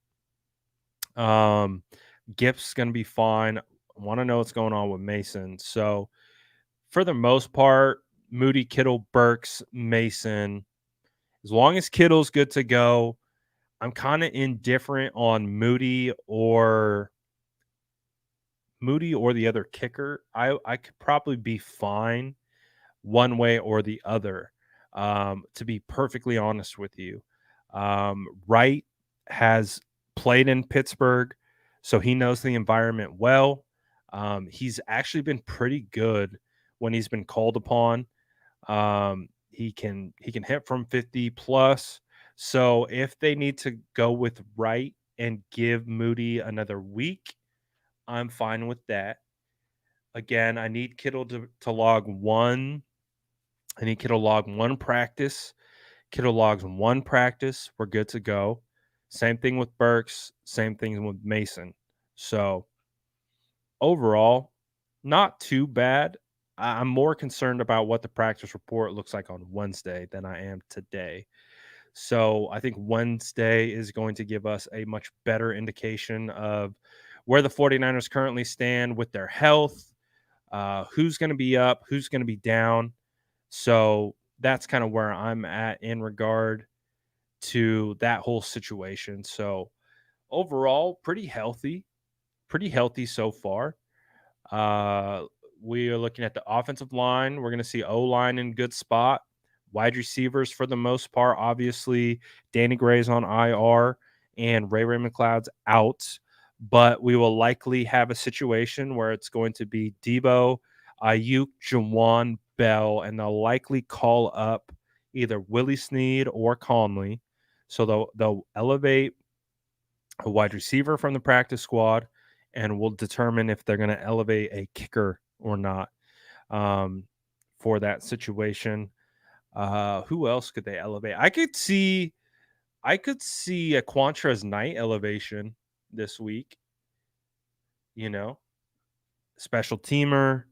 Gibbs going to be fine. I want to know what's going on with Mason. So for the most part, Moody, Kittle, Burks, Mason, as long as Kittle's good to go, I'm kind of indifferent on Moody or the other kicker. I could probably be fine one way or the other, to be perfectly honest with you. Wright has played in Pittsburgh, so he knows the environment well. He's actually been pretty good when he's been called upon. He can hit from 50 plus. So if they need to go with Wright and give Moody another week, I'm fine with that. Again, I need Kittle to log one. I need Kittle log one practice. Kittle logs one practice. We're good to go. Same thing with Burks. Same thing with Mason. So overall, not too bad. I'm more concerned about what the practice report looks like on Wednesday than I am today. So I think Wednesday is going to give us a much better indication of where the 49ers currently stand with their health, who's going to be up, who's going to be down. So that's kind of where I'm at in regard to that whole situation. So overall, pretty healthy so far. We are looking at the offensive line. We're going to see O-line in good spot. Wide receivers for the most part. Obviously, Danny Gray's on IR and Ray McLeod's out. But we will likely have a situation where it's going to be Debo, Ayuk, Jawan, Bell, and they'll likely call up either Willie Snead or Conley. So they'll elevate a wide receiver from the practice squad, and we'll determine if they're going to elevate a kicker or not, for that situation. Who else could they elevate? I could see a Quantrez Knight elevation this week. Special teamer,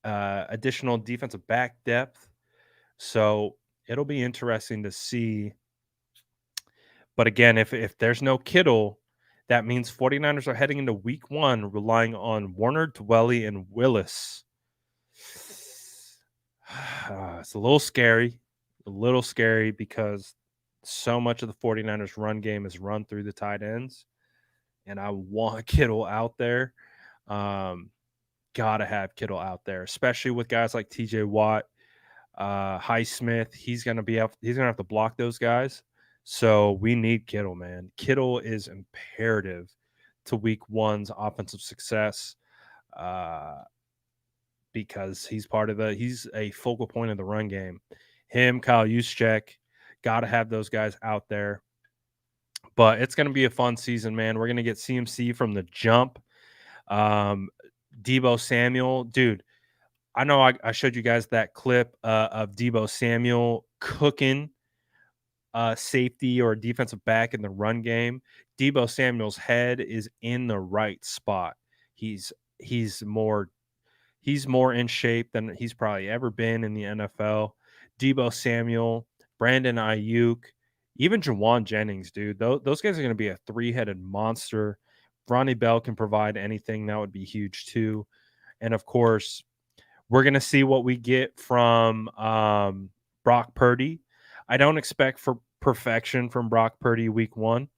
additional defensive back depth. So it'll be interesting to see. But again, if there's no Kittle, that means 49ers are heading into week 1 relying on Warner, Dwelly, and Willis. It's a little scary because so much of the 49ers run game is run through the tight ends, and I want Kittle out there. Gotta have Kittle out there, especially with guys like TJ Watt, Highsmith. He's gonna have to block those guys. So we need Kittle, man. Kittle is imperative to week 1's offensive success, because he's a focal point of the run game. Him, Kyle Juszczyk, got to have those guys out there. But it's going to be a fun season, man. We're going to get CMC from the jump. Deebo Samuel, dude. I know I showed you guys that clip of Deebo Samuel cooking safety or defensive back in the run game. Deebo Samuel's head is in the right spot. He's he's more he's more in shape than he's probably ever been in the NFL. Deebo Samuel, Brandon Ayuk, even Jawan Jennings, dude. Those guys are going to be a three-headed monster. Ronnie Bell can provide anything. That would be huge too. And of course, we're going to see what we get from Brock Purdy. I don't expect for perfection from Brock Purdy week one.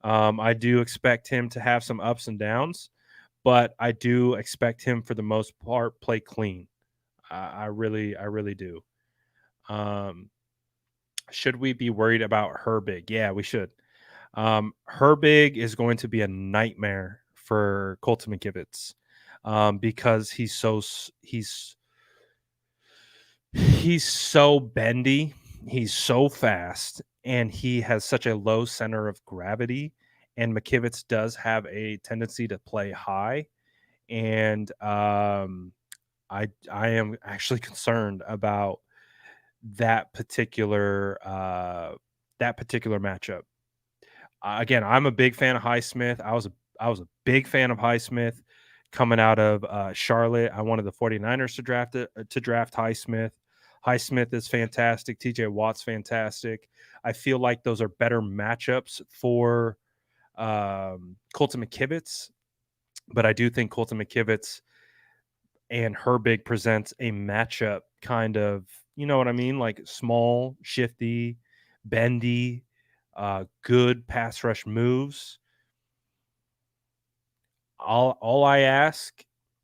I do expect him to have some ups and downs, but I do expect him for the most part play clean. I really do. Should we be worried about Herbig? Yeah, we should. Herbig is going to be a nightmare for Colton Gibbons because he's so bendy, he's so fast, and he has such a low center of gravity. And McKivitz does have a tendency to play high, and I am actually concerned about that particular matchup. Again, I'm a big fan of Highsmith. I was a big fan of Highsmith coming out of Charlotte. I wanted the 49ers to draft Highsmith. Highsmith is fantastic. TJ Watt's fantastic. I feel like those are better matchups for Colton McKivitz, but I do think Colton McKivitz and Herbig presents a matchup kind of, you know what I mean? Like small, shifty, bendy, good pass rush moves. All I ask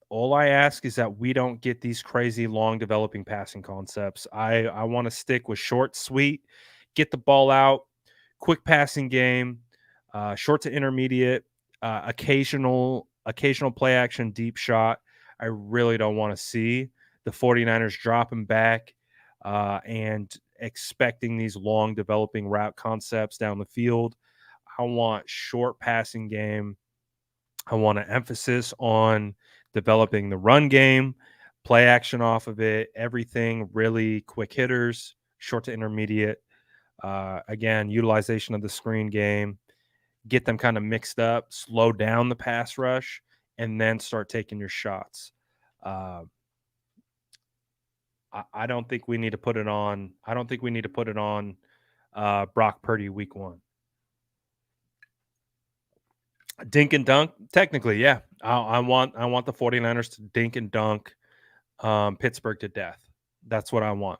is that we don't get these crazy long developing passing concepts. I want to stick with short, sweet, get the ball out, quick passing game, short to intermediate, occasional play action, deep shot. I really don't want to see the 49ers dropping back and expecting these long developing route concepts down the field. I want short passing game. I want an emphasis on developing the run game, play action off of it, everything really quick hitters, short to intermediate. Again, utilization of the screen game, get them kind of mixed up, slow down the pass rush, and then start taking your shots. I don't think we need to put it on. I don't think we need to put it on Brock Purdy week one. Dink and dunk, technically, yeah. I want the 49ers to dink and dunk Pittsburgh to death. That's what I want.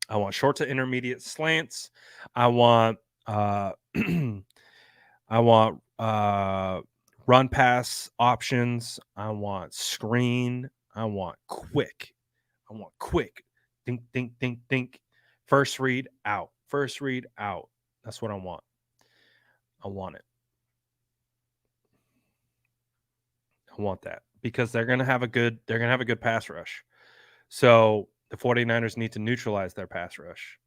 I want short to intermediate slants. I want I want run pass options. I want screen. I want quick. Dink, dink, dink, dink. First read out. That's what I want. I want it. I want that because they're going to have a good pass rush. So the 49ers need to neutralize their pass rush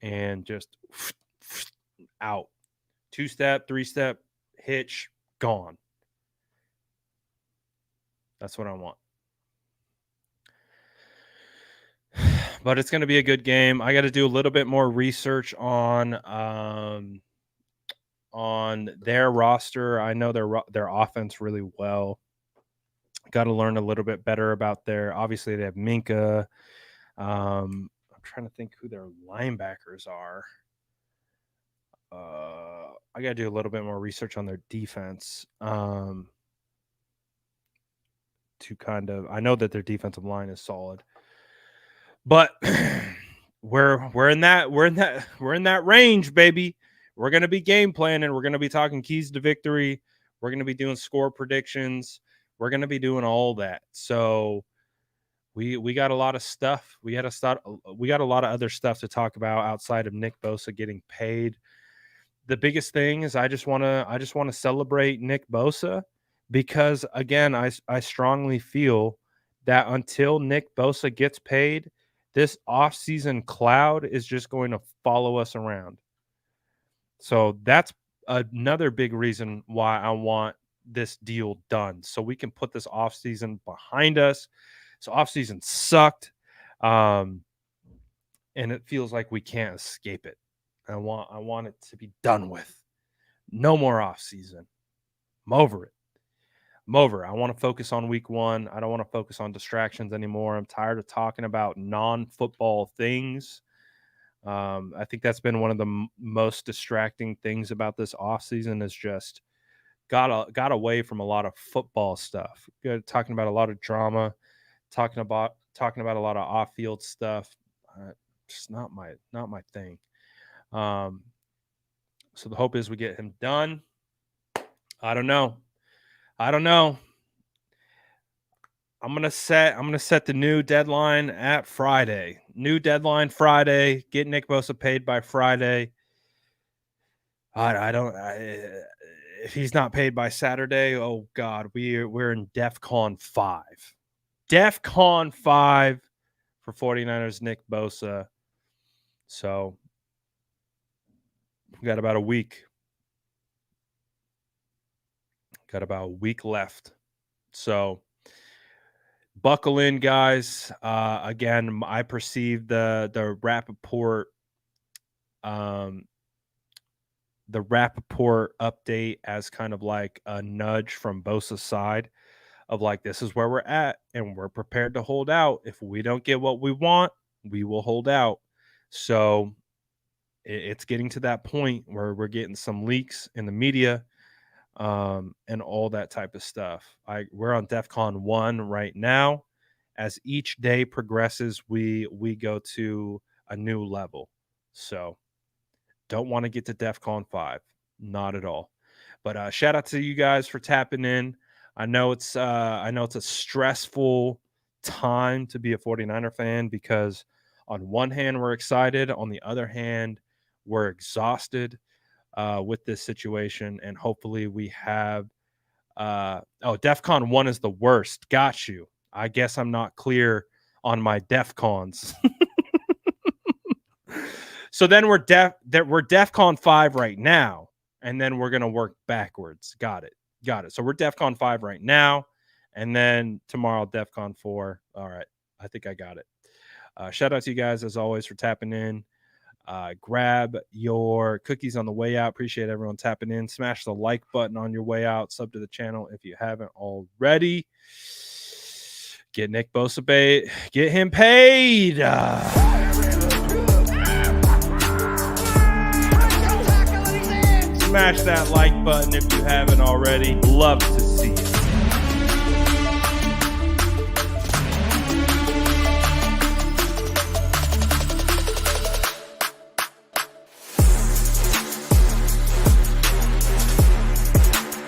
and just out. 2-step, 3-step, hitch, gone. That's what I want. But it's going to be a good game. I got to do a little bit more research on their roster. I know their offense really well. Got to learn a little bit better about obviously they have Minka. I'm trying to think who their linebackers are. I got to do a little bit more research on their defense. To kind of, I know that their defensive line is solid, but we're in that range, baby. We're going to be game planning. We're going to be talking keys to victory. We're going to be doing score predictions. We're going to be doing all that. So we got a lot of stuff. We got a lot of other stuff to talk about outside of Nick Bosa getting paid. The biggest thing is I just want to celebrate Nick Bosa because again, I strongly feel that until Nick Bosa gets paid, this offseason cloud is just going to follow us around. So that's another big reason why I want this deal done so we can put this offseason behind us. So offseason sucked. And it feels like we can't escape it. I want it to be done with. No more offseason. I'm over it. I'm over. I want to focus on week 1. I don't want to focus on distractions anymore. I'm tired of talking about non-football things. I think that's been one of the most distracting things about this offseason is just got away from a lot of football stuff. Talking about a lot of drama, talking about a lot of off-field stuff. Just not my thing. So the hope is we get him done. I don't know. I'm gonna set the new deadline at Friday. New deadline Friday. Get Nick Bosa paid by Friday. If he's not paid by Saturday, oh God, we're in DEFCON 5. DEFCON 5 for 49ers Nick Bosa. So we got about a week. Got about a week left. So buckle in, guys. Again, I perceive the Rappaport update as kind of like a nudge from Bosa's side of like, this is where we're at and we're prepared to hold out. If we don't get what we want, we will hold out. So it's getting to that point where we're getting some leaks in the media and all that type of stuff. We're on DEFCON 1 right now. As each day progresses, we go to a new level. So don't want to get to DEFCON 5. Not at all. But shout out to you guys for tapping in. I know it's a stressful time to be a 49er fan because on one hand, we're excited. On the other hand, we're exhausted with this situation. And hopefully we have DEFCON 1 is the worst. Got you. I guess I'm not clear on my DEFCONs. So then we're DEFCON 5 right now, and then we're gonna work backwards. Got it. So we're DEFCON 5 right now, and then tomorrow DEFCON 4. All right, I think I got it. Shout out to you guys as always for tapping in. Grab your cookies on the way out. Appreciate everyone tapping in. Smash the like button on your way out. Sub to the channel if you haven't already. Get Nick Bosa paid. Get him paid. Smash that like button if you haven't already. Love to see it.